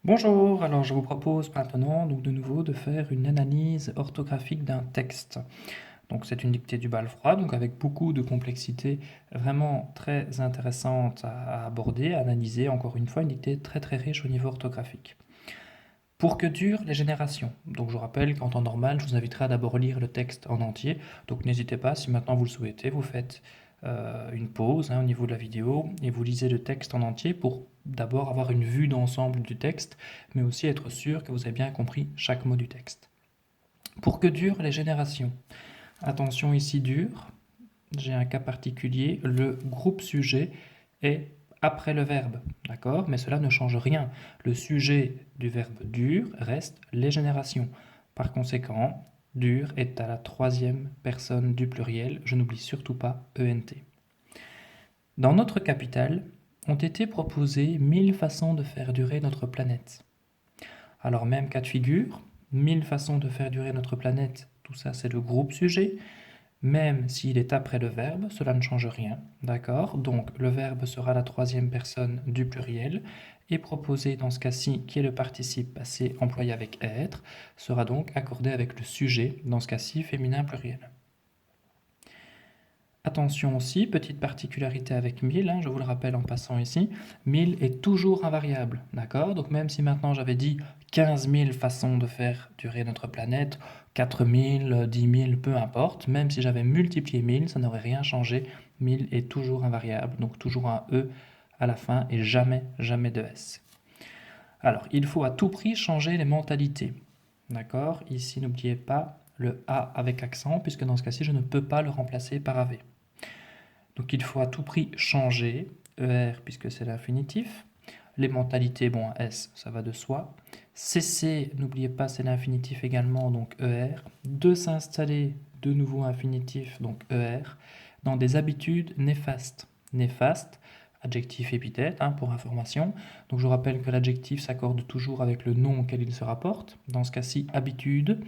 Bonjour, alors je vous propose maintenant donc de nouveau de faire une analyse orthographique d'un texte. Donc c'est une dictée du Balfroid, donc avec beaucoup de complexité vraiment très intéressante à aborder, à analyser, encore une fois, une dictée très très riche au niveau orthographique. Pour que durent les générations. Donc je vous rappelle qu'en temps normal, je vous inviterai à d'abord lire le texte en entier. Donc n'hésitez pas, si maintenant vous le souhaitez, vous faites une pause au niveau de la vidéo et vous lisez le texte en entier pour d'abord avoir une vue d'ensemble du texte, mais aussi être sûr que vous avez bien compris chaque mot du texte. Pour que durent les générations. Attention ici dure, j'ai un cas particulier, le groupe sujet est après le verbe, d'accord? Mais cela ne change rien. Le sujet du verbe dur reste les générations. Par conséquent, dur est à la troisième personne du pluriel. Je n'oublie surtout pas ENT. Dans notre capitale, ont été proposées 1000 façons de faire durer notre planète. Alors même cas de figure, 1000 façons de faire durer notre planète, tout ça c'est le groupe sujet. Même s'il est après le verbe, cela ne change rien, d'accord? Donc le verbe sera la troisième personne du pluriel et proposé dans ce cas-ci, qui est le participe passé employé avec être, sera donc accordé avec le sujet, dans ce cas-ci féminin pluriel. Attention aussi, petite particularité avec 1000, je vous le rappelle en passant ici, 1000 est toujours invariable, d'accord? Donc même si maintenant j'avais dit 15 000 façons de faire durer notre planète, 4 000, 10 000, peu importe, même si j'avais multiplié 1000, ça n'aurait rien changé, 1000 est toujours invariable, donc toujours un E à la fin et jamais, jamais de S. Alors, il faut à tout prix changer les mentalités, d'accord? Ici, n'oubliez pas le A avec accent, puisque dans ce cas-ci, je ne peux pas le remplacer par AV. Donc il faut à tout prix changer ER puisque c'est l'infinitif. Les mentalités, bon, S, ça va de soi. CC, n'oubliez pas, c'est l'infinitif également, donc ER. De s'installer, de nouveau infinitif, donc ER. Dans des habitudes néfastes. Néfaste, adjectif épithète, pour information. Donc je vous rappelle que l'adjectif s'accorde toujours avec le nom auquel il se rapporte. Dans ce cas-ci, habitude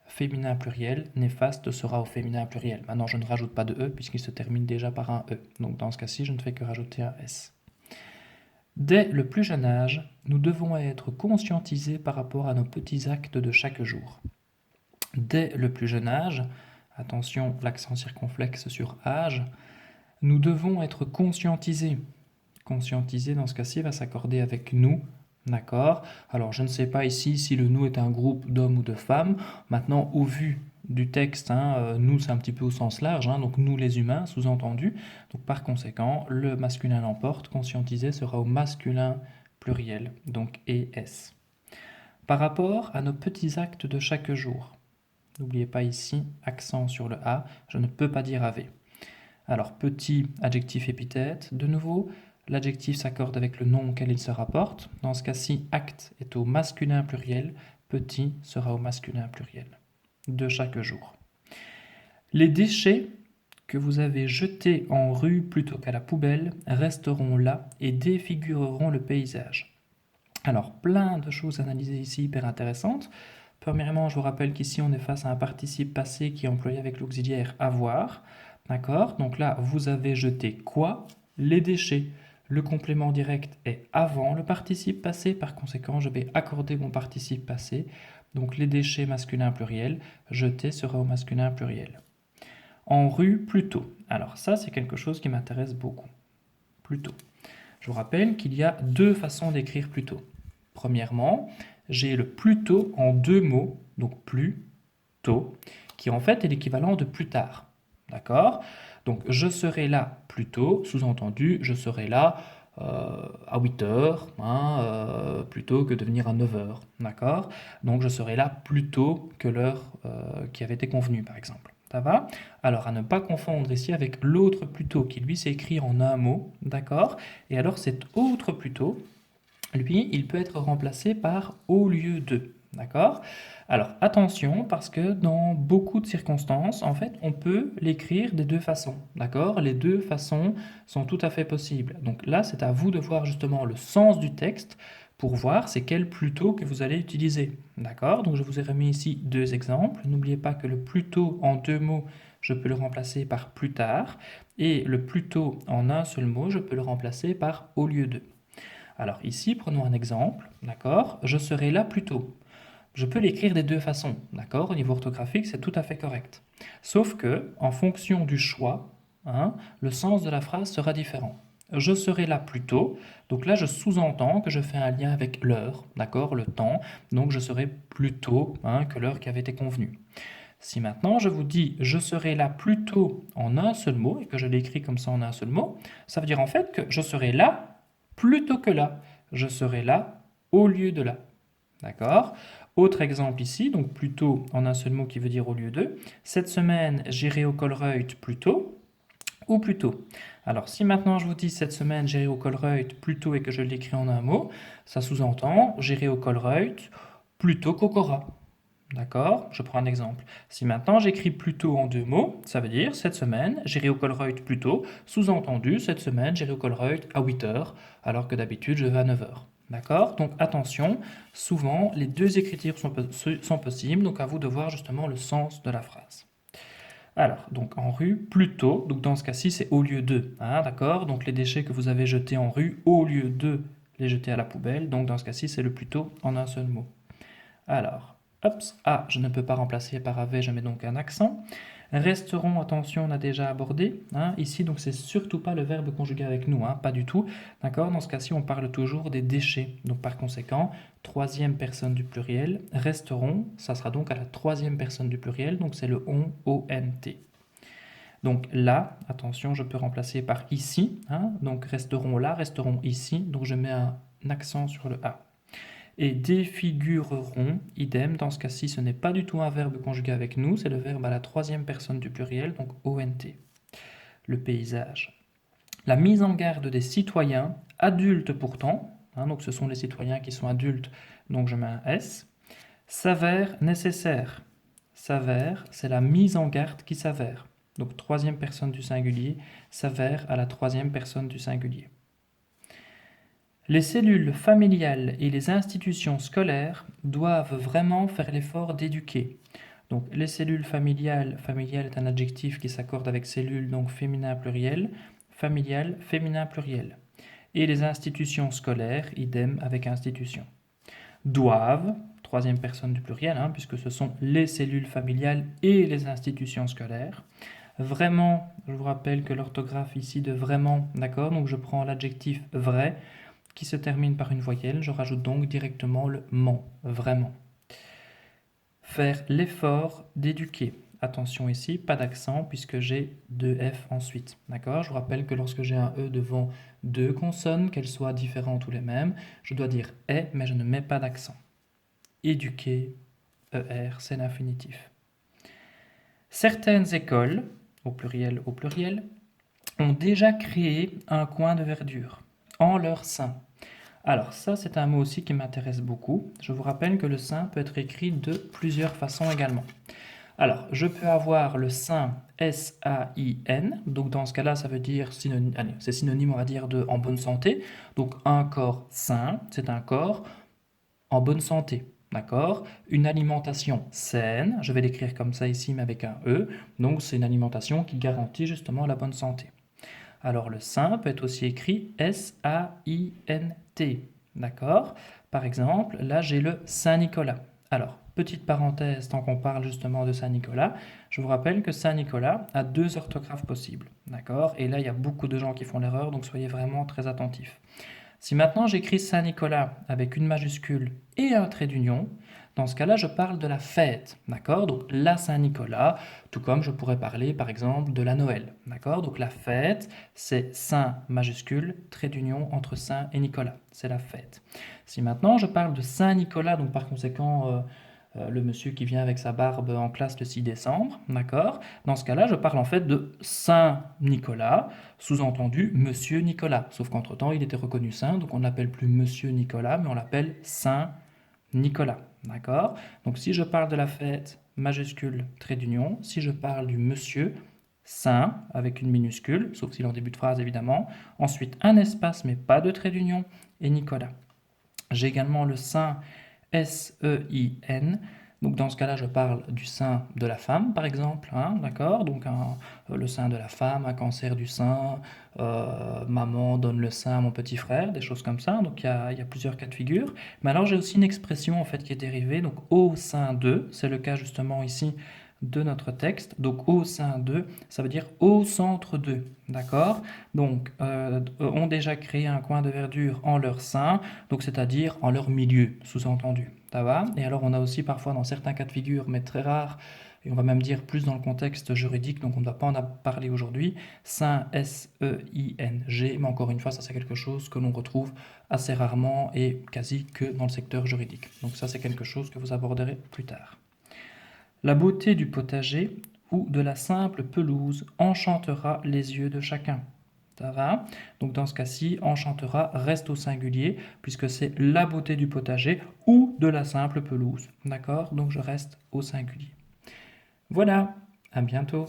féminin pluriel, néfaste sera au féminin pluriel. Maintenant, je ne rajoute pas de E puisqu'il se termine déjà par un E. Donc dans ce cas-ci, je ne fais que rajouter un S. Dès le plus jeune âge, nous devons être conscientisés par rapport à nos petits actes de chaque jour. Dès le plus jeune âge, attention, l'accent circonflexe sur âge, nous devons être conscientisés. Conscientiser, dans ce cas-ci, va s'accorder avec nous. D'accord? Alors, je ne sais pas ici si le nous est un groupe d'hommes ou de femmes. Maintenant, au vu du texte, nous, c'est un petit peu au sens large, donc nous les humains, sous-entendu. Donc, par conséquent, le masculin l'emporte. Conscientiser sera au masculin pluriel, donc ES. Par rapport à nos petits actes de chaque jour, n'oubliez pas ici, accent sur le A, je ne peux pas dire AV. Alors, petit, adjectif épithète, de nouveau, l'adjectif s'accorde avec le nom auquel il se rapporte. Dans ce cas-ci, acte est au masculin pluriel, petit sera au masculin pluriel, de chaque jour. Les déchets que vous avez jetés en rue plutôt qu'à la poubelle resteront là et défigureront le paysage. Alors, plein de choses analysées ici, hyper intéressantes. Premièrement, je vous rappelle qu'ici, on est face à un participe passé qui est employé avec l'auxiliaire avoir. D'accord? Donc là, vous avez jeté quoi? Les déchets. Le complément direct est avant le participe passé. Par conséquent, je vais accorder mon participe passé. Donc les déchets masculin pluriel. Jeter sera au masculin pluriel. En rue, plutôt. Alors ça, c'est quelque chose qui m'intéresse beaucoup. Plutôt. Je vous rappelle qu'il y a deux façons d'écrire plutôt. Premièrement, j'ai le plutôt en deux mots, donc plus tôt, qui en fait est l'équivalent de plus tard. D'accord? Donc je serai là plus tôt, sous-entendu, je serai là à 8 heures, plutôt que de venir à 9 heures. D'accord? Donc je serai là plus tôt que l'heure qui avait été convenue, par exemple. Ça va? Alors à ne pas confondre ici avec l'autre plus tôt, qui lui s'écrit en un mot. D'accord? Et alors cet autre plus tôt, lui, il peut être remplacé par au lieu de. D'accord? Alors attention, parce que dans beaucoup de circonstances, en fait, on peut l'écrire des deux façons. D'accord? Les deux façons sont tout à fait possibles. Donc là, c'est à vous de voir justement le sens du texte pour voir c'est quel plutôt que vous allez utiliser. D'accord? Donc je vous ai remis ici deux exemples. N'oubliez pas que le plutôt en deux mots, je peux le remplacer par plus tard. Et le plutôt en un seul mot, je peux le remplacer par au lieu de. Alors ici, prenons un exemple, d'accord? Je serai là plus tôt. Je peux l'écrire des deux façons, d'accord? Au niveau orthographique, c'est tout à fait correct. Sauf que, en fonction du choix, hein, le sens de la phrase sera différent. Je serai là plus tôt, donc là je sous-entends que je fais un lien avec l'heure, d'accord? Le temps, donc je serai plus tôt hein, que l'heure qui avait été convenue. Si maintenant je vous dis je serai là plus tôt en un seul mot, et que je l'écris comme ça en un seul mot, ça veut dire en fait que je serai là plutôt que là. Je serai là au lieu de là. D'accord? Autre exemple ici, donc plutôt en un seul mot qui veut dire au lieu de. Cette semaine, j'irai au Colruyt plus tôt ou plus tôt. Alors si maintenant je vous dis cette semaine, j'irai au Colruyt plus tôt et que je l'écris en un mot, ça sous-entend j'irai au Colruyt plus tôt qu'au Cora. D'accord? Je prends un exemple. Si maintenant j'écris plus tôt en deux mots, ça veut dire cette semaine, j'irai au Colruyt plus tôt. Sous-entendu, cette semaine, j'irai au Colruyt à 8 heures, alors que d'habitude, je vais à 9 heures. D'accord? Donc attention, souvent, les deux écritures sont possibles, donc à vous de voir justement le sens de la phrase. Alors, donc en rue, plus tôt, donc dans ce cas-ci, c'est au lieu de. Hein, d'accord? Donc les déchets que vous avez jetés en rue, au lieu de les jeter à la poubelle, donc dans ce cas-ci, c'est le plus tôt en un seul mot. Alors, hop, A, je ne peux pas remplacer par AV, je mets donc un accent. Resteront, attention, on a déjà abordé. Hein, ici, donc, c'est surtout pas le verbe conjugué avec nous, hein, pas du tout. D'accord? Dans ce cas-ci, on parle toujours des déchets. Donc, par conséquent, troisième personne du pluriel. Resteront, ça sera donc à la troisième personne du pluriel. Donc, c'est le on, O-N-T. Donc là, attention, je peux remplacer par ici. Hein, donc, resteront là, resteront ici. Donc, je mets un accent sur le A. Et défigureront, idem, dans ce cas-ci, ce n'est pas du tout un verbe conjugué avec nous, c'est le verbe à la troisième personne du pluriel, donc ONT. Le paysage. La mise en garde des citoyens, adultes pourtant, hein, donc ce sont les citoyens qui sont adultes, donc je mets un S, s'avère nécessaire. S'avère, c'est la mise en garde qui s'avère. Donc troisième personne du singulier, s'avère à la troisième personne du singulier. Les cellules familiales et les institutions scolaires doivent vraiment faire l'effort d'éduquer. Donc les cellules familiales, familial est un adjectif qui s'accorde avec cellule, donc féminin pluriel, familial, féminin pluriel. Et les institutions scolaires, idem avec institution. Doivent, troisième personne du pluriel, hein, puisque ce sont les cellules familiales et les institutions scolaires. Vraiment, je vous rappelle que l'orthographe ici de vraiment, d'accord, donc je prends l'adjectif vrai, qui se termine par une voyelle, je rajoute donc directement le ment, vraiment. Faire l'effort d'éduquer. Attention ici, pas d'accent puisque j'ai deux F ensuite. D'accord? Je vous rappelle que lorsque j'ai un E devant deux consonnes, qu'elles soient différentes ou les mêmes, je dois dire est, mais je ne mets pas d'accent. Éduquer, ER, c'est l'infinitif. Certaines écoles, au pluriel, ont déjà créé un coin de verdure en leur sein. Alors ça, c'est un mot aussi qui m'intéresse beaucoup. Je vous rappelle que le sein peut être écrit de plusieurs façons également. Alors, je peux avoir le sein S-A-I-N, donc dans ce cas-là, ça veut dire, c'est synonyme, on va dire, de en bonne santé. Donc un corps sain, c'est un corps en bonne santé. D'accord? Une alimentation saine, je vais l'écrire comme ça ici, mais avec un E. Donc c'est une alimentation qui garantit justement la bonne santé. Alors le saint peut être aussi écrit S-A-I-N-T. D'accord? Par exemple, là j'ai le Saint-Nicolas. Alors, petite parenthèse, tant qu'on parle justement de Saint-Nicolas, je vous rappelle que Saint-Nicolas a deux orthographes possibles. D'accord? Et là, il y a beaucoup de gens qui font l'erreur, donc soyez vraiment très attentifs. Si maintenant j'écris Saint-Nicolas avec une majuscule et un trait d'union, dans ce cas-là, je parle de la fête, d'accord? Donc la Saint-Nicolas, tout comme je pourrais parler par exemple de la Noël, d'accord? Donc la fête, c'est Saint majuscule, trait d'union entre Saint et Nicolas, c'est la fête. Si maintenant je parle de Saint-Nicolas, donc par conséquent le monsieur qui vient avec sa barbe en classe le 6 décembre, d'accord? Dans ce cas-là, je parle en fait de Saint-Nicolas, sous-entendu Monsieur Nicolas. Sauf qu'entre-temps, il était reconnu saint, donc on ne l'appelle plus Monsieur Nicolas, mais on l'appelle Saint-Nicolas, d'accord? Donc si je parle de la fête, majuscule, trait d'union. Si je parle du monsieur, saint, avec une minuscule, sauf s'il est en début de phrase évidemment. Ensuite, un espace, mais pas de trait d'union, et Nicolas. J'ai également le saint, S-E-I-N, Donc dans ce cas-là, je parle du sein de la femme, par exemple, hein, d'accord? Donc le sein de la femme, un cancer du sein, maman donne le sein à mon petit frère, des choses comme ça. Donc il y a plusieurs cas de figure. Mais alors j'ai aussi une expression en fait qui est dérivée, donc au sein de, c'est le cas justement ici de notre texte. Donc au sein de, ça veut dire au centre de, d'accord? Donc ont déjà créé un coin de verdure en leur sein, donc c'est-à-dire en leur milieu, sous-entendu. Ça va? Et alors on a aussi parfois dans certains cas de figure, mais très rares, et on va même dire plus dans le contexte juridique, donc on ne va pas en parler aujourd'hui, sein, S-E-I-N-G, mais encore une fois, ça c'est quelque chose que l'on retrouve assez rarement et quasi que dans le secteur juridique. Donc ça c'est quelque chose que vous aborderez plus tard. La beauté du potager ou de la simple pelouse enchantera les yeux de chacun. Ça va? Donc dans ce cas-ci, enchantera reste au singulier puisque c'est la beauté du potager ou de la simple pelouse. D'accord? Donc je reste au singulier. Voilà, à bientôt.